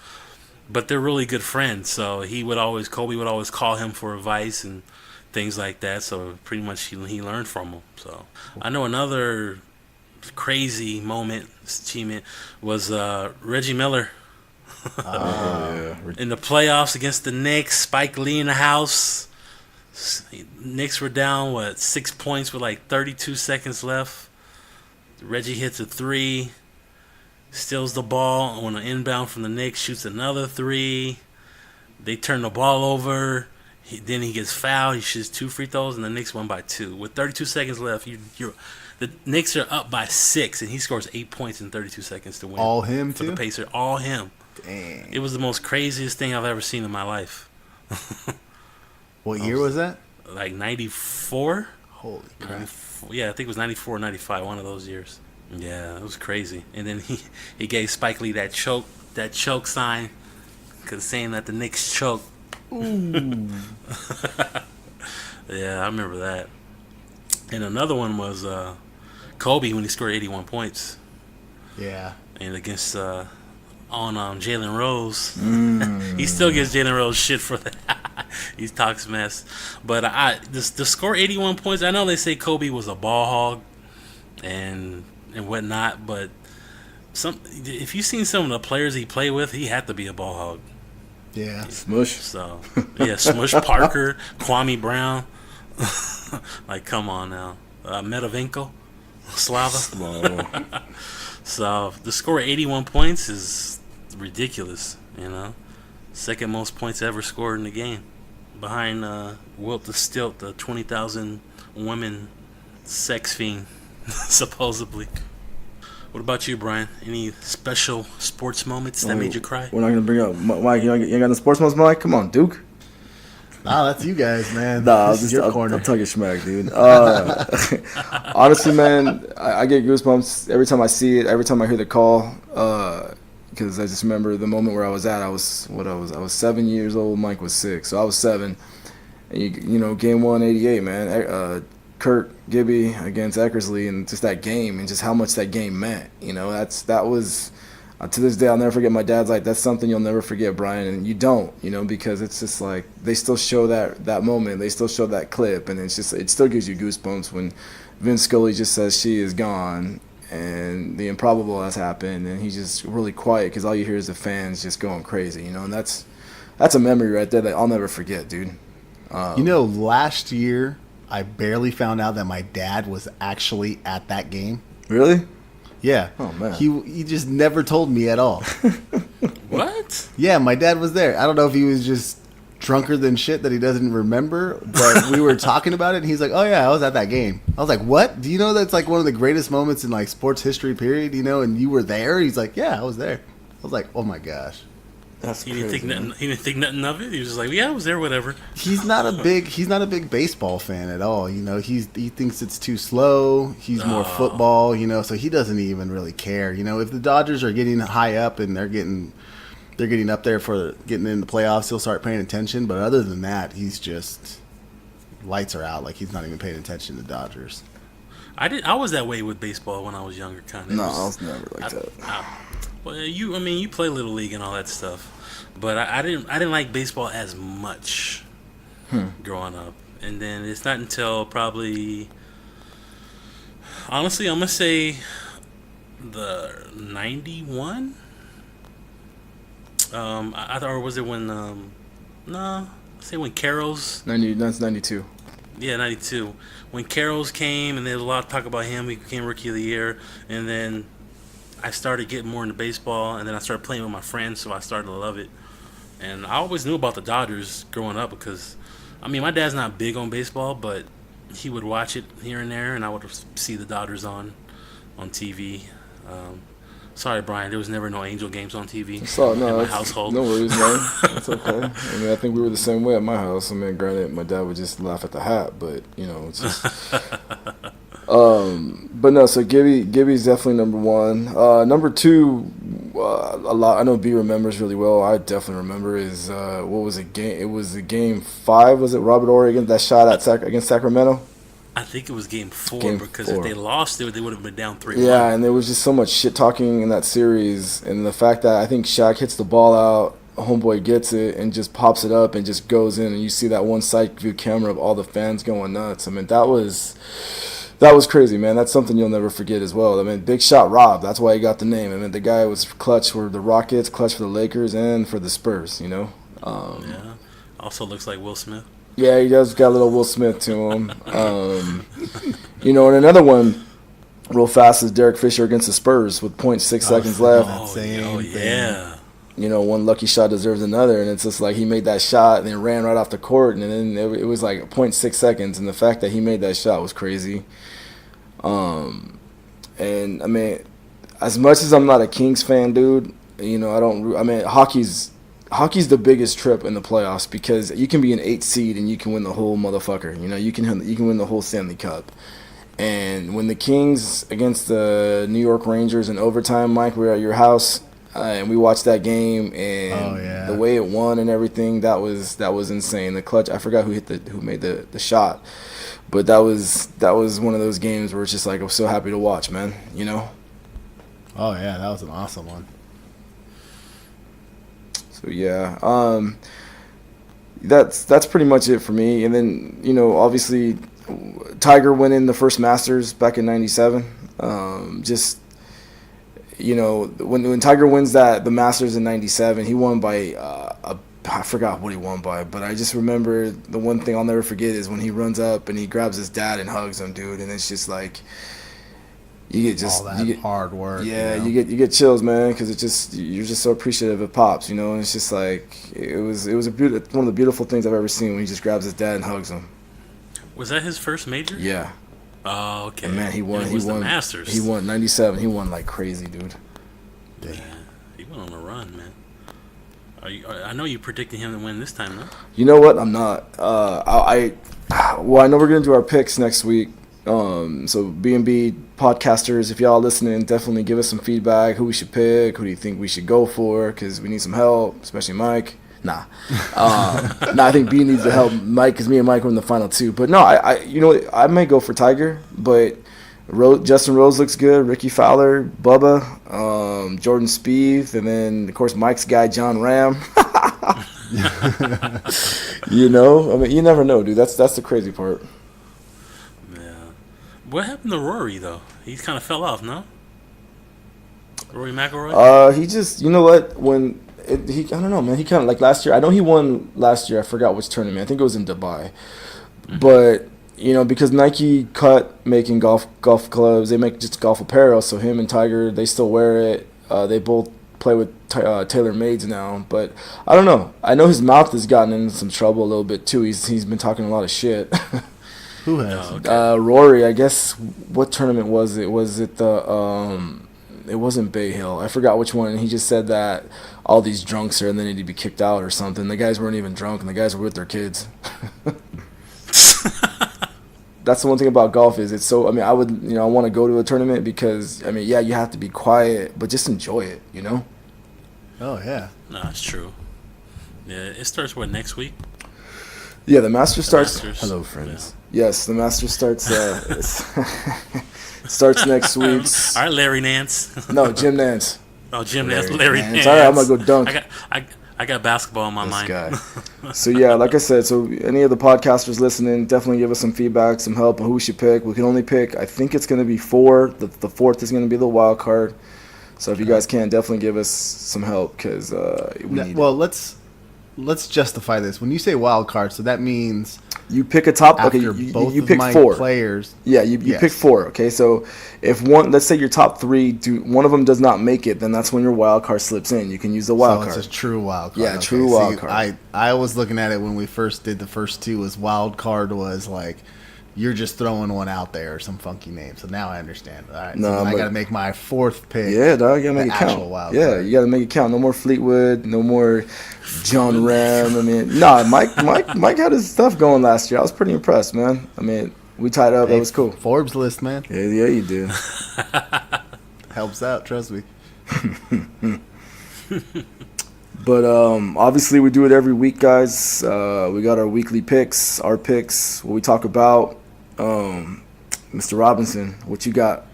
S1: But they're really good friends, so Kobe would always call him for advice and things like that. So pretty much he learned from him. So I know another crazy achievement was Reggie Miller. In the playoffs against the Knicks, Spike Lee in the house. Knicks were down 6 points with like 32 seconds left. Reggie hits a 3, steals the ball on an inbound from the Knicks, shoots another 3. They turn the ball over. Then he gets fouled. He shoots 2 free throws, and the Knicks won by 2 with 32 seconds left. The Knicks are up by 6, and he scores 8 points in 32 seconds to win.
S2: All him
S1: for
S2: too?
S1: the Pacers. All him.
S2: Dang.
S1: It was the most craziest thing I've ever seen in my life.
S2: What year was that?
S1: Like 94?
S2: Holy crap.
S1: Yeah, I think it was 94 or 95, one of those years. Yeah, it was crazy. And then he gave Spike Lee that choke sign, cause saying that the Knicks choke.
S2: Ooh.
S1: Yeah, I remember that. And another one was Kobe when he scored 81 points.
S2: Yeah.
S1: And against on Jalen Rose. He still gives Jalen Rose shit for that. He talks mess. But the score 81 points, I know they say Kobe was a ball hog and whatnot, but if you've seen some of the players he played with, he had to be a ball hog.
S2: Yeah.
S3: Smush.
S1: So, yeah, Smush Parker, Kwame Brown. Like, come on now. Metavinko, Slava. So, the score 81 points is ridiculous, you know. Second most points ever scored in the game. Behind Wilt the Stilt, the 20,000 women sex fiend, supposedly. What about you, Brian? Any special sports moments that made you cry?
S3: We're not going to bring up Mike. You ain't got no sports moments, Mike? Come on, Duke.
S2: Nah, that's you guys, man.
S3: Nah,
S2: this is your corner.
S3: I'm talking smack, dude. Honestly, man, I get goosebumps every time I see it, every time I hear the call. Because I just remember the moment where I was at. I was 7 years old. Mike was 6, so I was 7. And you know, game 188, man. Kurt Gibby against Eckersley, and just that game, and just how much that game meant. You know, that was. To this day, I'll never forget. My dad's like, that's something you'll never forget, Brian, and you don't, you know, because it's just like they still show that moment, they still show that clip, and it still gives you goosebumps when Vince Scully just says she is gone, and the improbable has happened, and he's just really quiet because all you hear is the fans just going crazy, you know, and that's a memory right there that I'll never forget, dude.
S2: You know, last year I barely found out that my dad was actually at that game.
S3: Really?
S2: Yeah.
S3: Oh, man.
S2: He just never told me at all.
S1: What?
S2: Yeah, my dad was there. I don't know if he was just drunker than shit that he doesn't remember, but we were talking about it, and he's like, oh, yeah, I was at that game. I was like, what? Do you know that's like one of the greatest moments in like sports history, period, you know, and you were there? He's like, yeah, I was there. I was like, oh, my gosh.
S3: That's
S1: He
S3: crazy.
S1: didn't think nothing of it. He was just like, yeah, I was there, whatever.
S2: He's not a big baseball fan at all. You know, he thinks it's too slow. He's more football. You know, so he doesn't even really care. You know, if the Dodgers are getting high up and they're getting up there for getting in the playoffs, he'll start paying attention. But other than that, he's just lights are out. Like he's not even paying attention to the Dodgers.
S1: I was that way with baseball when I was younger, kind of.
S3: No, I was never like that.
S1: Well, you play Little League and all that stuff, but I didn't like baseball as much growing up. And then it's not until probably, honestly, I'm gonna say the 91. Or was it when? No, I'd say when Carroll's.
S3: That's 92.
S1: Yeah, 92. When Carroll's came, and there was a lot of talk about him, he became Rookie of the Year, and then I started getting more into baseball, and then I started playing with my friends, so I started to love it. And I always knew about the Dodgers growing up because, I mean, my dad's not big on baseball, but he would watch it here and there, and I would see the Dodgers on TV. Sorry, Brian, there was never no Angel games on TV in my household.
S3: No worries, man. That's okay. I mean, I think we were the same way at my house. I mean, granted, my dad would just laugh at the hat, but, you know, it's just... but no, so Gibby's definitely number one. Number two, a lot. I know B remembers really well. I definitely remember is what was it game? It was the game 5. Was it Robert Horry against that shot at against Sacramento?
S1: I think it was game 4
S3: Game
S1: because
S3: 4.
S1: if they lost it, they would have been down 3-1.
S3: Yeah, and there was just so much shit talking in that series, and the fact that I think Shaq hits the ball out, homeboy gets it and just pops it up and just goes in, and you see that one side view camera of all the fans going nuts. I mean, that was crazy, man. That's something you'll never forget as well. I mean, Big Shot Rob, that's why he got the name. I mean, the guy was clutch for the Rockets, clutch for the Lakers, and for the Spurs, you know?
S1: Yeah. Also looks like Will Smith.
S3: Yeah, he does got a little Will Smith to him. You know, and another one real fast is Derek Fisher against the Spurs with 0.6 seconds left.
S1: Yeah.
S3: You know, one lucky shot deserves another, and it's just like he made that shot and then ran right off the court, and then it was like 0.6 seconds, and the fact that he made that shot was crazy. And I mean, as much as I'm not a Kings fan, dude, you know, hockey's the biggest trip in the playoffs because you can be an 8 seed and you can win the whole motherfucker. You know, you can win the whole Stanley Cup. And when the Kings against the New York Rangers in overtime, Mike, we were at your house and we watched that game, and the way it won and everything, that was insane. The clutch, I forgot who made the shot, but that was one of those games where it's just like I'm so happy to watch, man. You know.
S2: Oh yeah, that was an awesome one.
S3: So yeah, that's pretty much it for me. And then, you know, obviously Tiger winning the first Masters back in '97. Just, you know, when Tiger wins the Masters in '97, he won by I forgot what he won by, but I just remember the one thing I'll never forget is when he runs up and he grabs his dad and hugs him, dude, and it's just like. You get
S2: hard work.
S3: Yeah,
S2: you know?
S3: you get chills, man, because you're just so appreciative of Pops, you know. And it's just like it was one of the beautiful things I've ever seen when he just grabs his dad and hugs him.
S1: Was that his first major?
S3: Yeah.
S1: Oh, okay.
S3: And man, he won.
S1: He won the Masters.
S3: He won '97. He won like crazy, dude.
S1: Yeah, he went on a run, man. I know you predicting him to win this time, though.
S3: You know what? I'm not. I know we're gonna do our picks next week. So B.M.B. podcasters, if y'all listening, definitely give us some feedback. Who we should pick? Who do you think we should go for? Because we need some help, especially Mike. Nah, I think B needs the help, Mike, because me and Mike were in the final 2. But no, I may go for Tiger, but Justin Rose looks good. Ricky Fowler, Bubba, Jordan Spieth, and then of course Mike's guy John Ram. You know, I mean, you never know, dude. That's the crazy part.
S1: What happened to Rory, though? He kind of fell off, no? Rory McIlroy?
S3: He just, you know what? I don't know, man. He kind of, like last year, I know he won last year. I forgot which tournament. I think it was in Dubai. Mm-hmm. But, you know, because Nike cut making golf clubs, they make just golf apparel. So him and Tiger, they still wear it. They both play with TaylorMades now. But I don't know. I know his mouth has gotten in some trouble a little bit, too. He's been talking a lot of shit.
S2: Who has?
S1: Oh, okay.
S3: Rory, I guess. What tournament was it? Was it the? It wasn't Bay Hill. I forgot which one. And he just said that all these drunks are and they need to be kicked out or something. The guys weren't even drunk, and the guys were with their kids. That's the one thing about golf is it's so. I mean, I want to go to a tournament because I mean, yeah, you have to be quiet, but just enjoy it. You know.
S2: Oh yeah.
S1: No, that's true. Yeah, it starts next week.
S3: Yeah, the Masters starts.
S2: Hello, friends.
S3: Yeah. Yes, the Masters starts. Starts next week.
S1: All right, Larry Nance.
S3: No, Jim Nance.
S1: Oh, Jim Nance, Larry Nance.
S3: All right, I'm gonna go dunk.
S1: I got basketball on my mind.
S3: Guy. So yeah, like I said, so any of the podcasters listening, definitely give us some feedback, some help on who we should pick. We can only pick. I think it's gonna be 4. The 4th is gonna be the wild card. So if you guys can, definitely give us some help because we need it.
S2: Let's justify this. When you say wild card, so that means
S3: you pick a top.
S2: After
S3: Okay,
S2: both
S3: you
S2: of
S3: pick
S2: my
S3: 4
S2: players.
S3: Yeah, you pick 4. Okay, so if let's say your top 3, one of them does not make it, then that's when your wild card slips in. You can use the wild card.
S2: It's a true wild card.
S3: Yeah, true wild card.
S2: I was looking at it when we first did the first 2 as wild card was like you're just throwing one out there or some funky name. So now I understand. All right, so I got to make my 4th pick.
S3: Yeah, dog, you got to make it count.
S2: Wild
S3: yeah,
S2: card.
S3: You got to make it count. No more Fleetwood, no more John Ram. I mean, Mike had his stuff going last year. I was pretty impressed, man. I mean, we tied up. That was cool.
S2: Forbes list, man.
S3: Yeah, you do.
S2: Helps out, trust me.
S3: But obviously we do it every week, guys. We got our weekly picks, what we talk about. Mr. Robinson, what you got?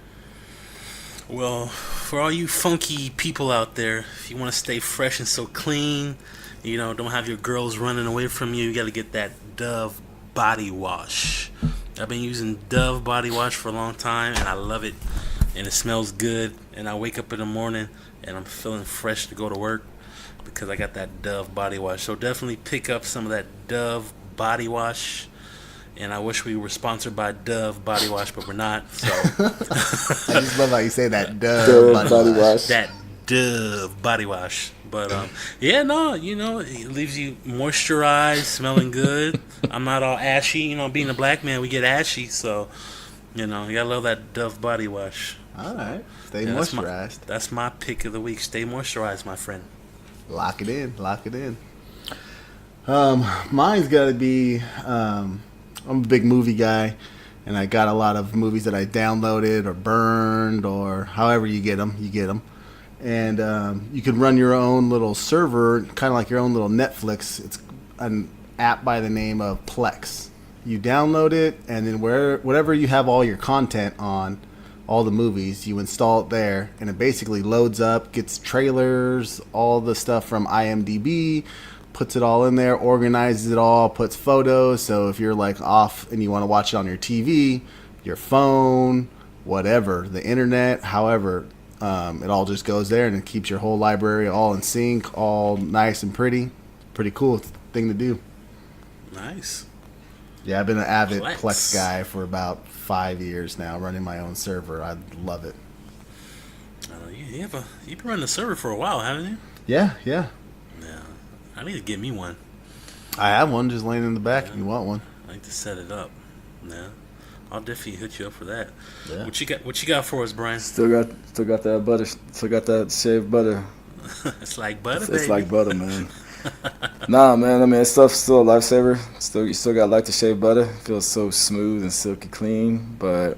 S1: Well, for all you funky people out there, if you want to stay fresh and so clean, don't have your girls running away from you, you got to get that Dove body wash. I've been using Dove body wash for a long time, and I love it, and it smells good, and I wake up in the morning, and I'm feeling fresh to go to work because I got that Dove body wash. So definitely pick up some of that Dove body wash. And I wish we were sponsored by Dove body wash, but we're not. So
S2: I just love how you say that Dove body wash.
S1: That Dove body wash. But it leaves you moisturized, smelling good. I'm not all ashy. Being a black man, we get ashy. So, you gotta love that Dove body wash.
S2: All right, stay moisturized.
S1: That's my pick of the week. Stay moisturized, my friend.
S2: Lock it in. Mine's got to be. I'm a big movie guy, and I got a lot of movies that I downloaded or burned or however you get them. And you can run your own little server, kind of like your own little Netflix. It's an app by the name of Plex. You download it, and then whatever you have all your content on, all the movies, you install it there, and it basically loads up, gets trailers, all the stuff from IMDb, puts it all in there, organizes it all, puts photos. So if you're like off and you want to watch it on your TV, your phone, whatever, the internet, however, it all just goes there and it keeps your whole library all in sync, all nice and pretty. Pretty cool thing to do.
S1: Nice.
S2: Yeah, I've been an avid Plex guy for about 5 years now, running my own server. I love it.
S1: You've been running the server for a while, haven't you?
S2: Yeah.
S1: Yeah. I need to get me one.
S2: I have one just laying in the back if you want one.
S1: I like to set it up. Yeah. I'll definitely hit you up for that.
S2: Yeah.
S1: What you got for us, Brian?
S3: Still got that butter. Still got that shaved butter.
S1: It's like butter,
S3: It's
S1: baby.
S3: like butter, man. Nah, man. I mean, it's still a lifesaver. You still got like to shave butter. It feels so smooth and silky clean. But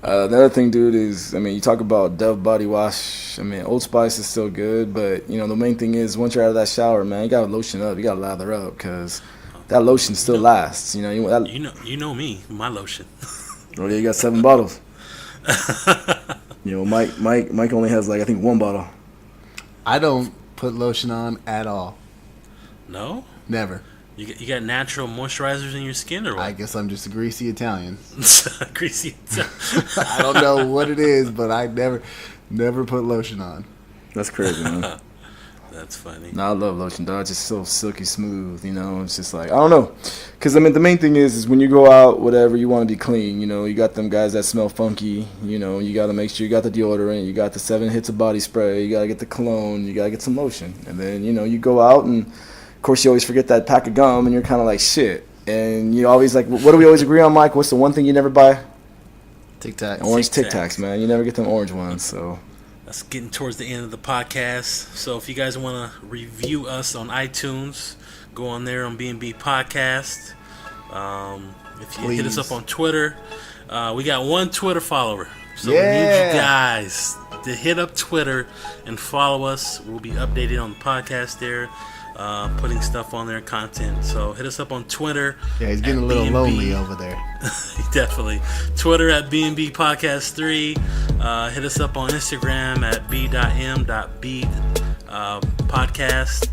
S3: the other thing, dude, is you talk about Dove body wash. Old Spice is still good, but the main thing is once you're out of that shower, man, you gotta lotion up. You gotta lather up because that lotion still lasts. You
S1: know me, my lotion.
S3: Oh yeah, you got 7 bottles. Mike only has I think 1 bottle.
S2: I don't put lotion on at all.
S1: No?
S2: Never.
S1: You got natural moisturizers in your skin, or what?
S2: I guess I'm just a greasy Italian.
S1: Greasy Italian.
S2: I don't know what it is, but I never put lotion on.
S3: That's crazy, man.
S1: That's funny.
S3: No, I love lotion, dog. It's just so silky smooth, It's just I don't know. Because, the main thing is when you go out, whatever, you want to be clean, You got them guys that smell funky, You got to make sure you got the deodorant. You got the 7 hits of body spray. You got to get the cologne. You got to get some lotion. And then, you go out and, of course, you always forget that pack of gum, and you're kind of like, shit. And you always what do we always agree on, Mike? What's the one thing you never buy?
S2: Tic Tacs.
S3: Orange Tic Tacs, man. You never get them orange ones, so...
S1: That's getting towards the end of the podcast. So if you guys want to review us on iTunes, go on there on B.M.B Podcast. If you hit us up on Twitter, we got 1 Twitter follower. So we need you guys to hit up Twitter and follow us. We'll be updated on the podcast there, putting stuff on there, content. So hit us up on Twitter.
S2: Yeah, he's getting a little
S1: B&B.
S2: lonely over there.
S1: Definitely. Twitter at B.M.B Podcast 3. Hit us up on Instagram at b.m.b podcast.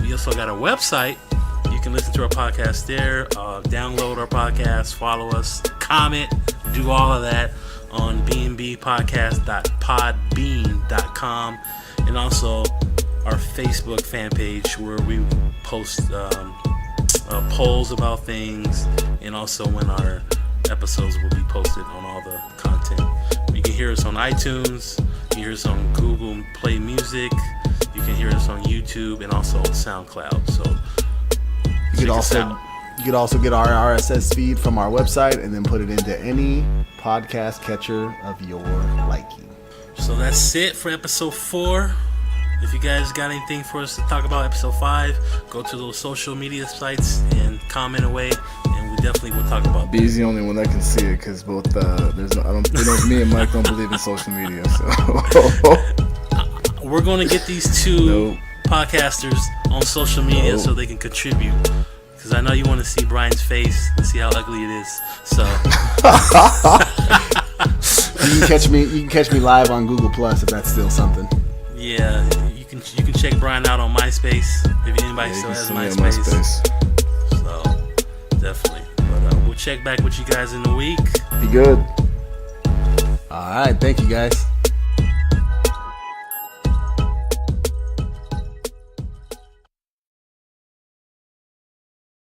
S1: We also got a website. You can listen to our podcast there. Download our podcast. Follow us. Comment. Do all of that on bmbpodcast.podbean.com. And also our Facebook fan page where we post polls about things, and also when our episodes will be posted on all the content. You can hear us on iTunes, you can hear us on Google Play Music, you can hear us on YouTube, and also on SoundCloud. So
S2: you could also get our RSS feed from our website and then put it into any podcast catcher of your liking.
S1: So that's it for episode 4. If you guys got anything for us to talk about episode 5, go to those social media sites and comment away, and we definitely will talk about
S3: B's the only one that can see it because both me and Mike don't believe in social media. So
S1: we're going to get these two podcasters on social media so they can contribute. Because I know you want to see Brian's face and see how ugly it is. So
S2: you can catch me live on Google Plus if that's still something.
S1: Yeah, you can check Brian out on MySpace if anybody still has MySpace. So definitely. But we'll check back with you guys in a week.
S3: Be good.
S2: All right, thank you guys.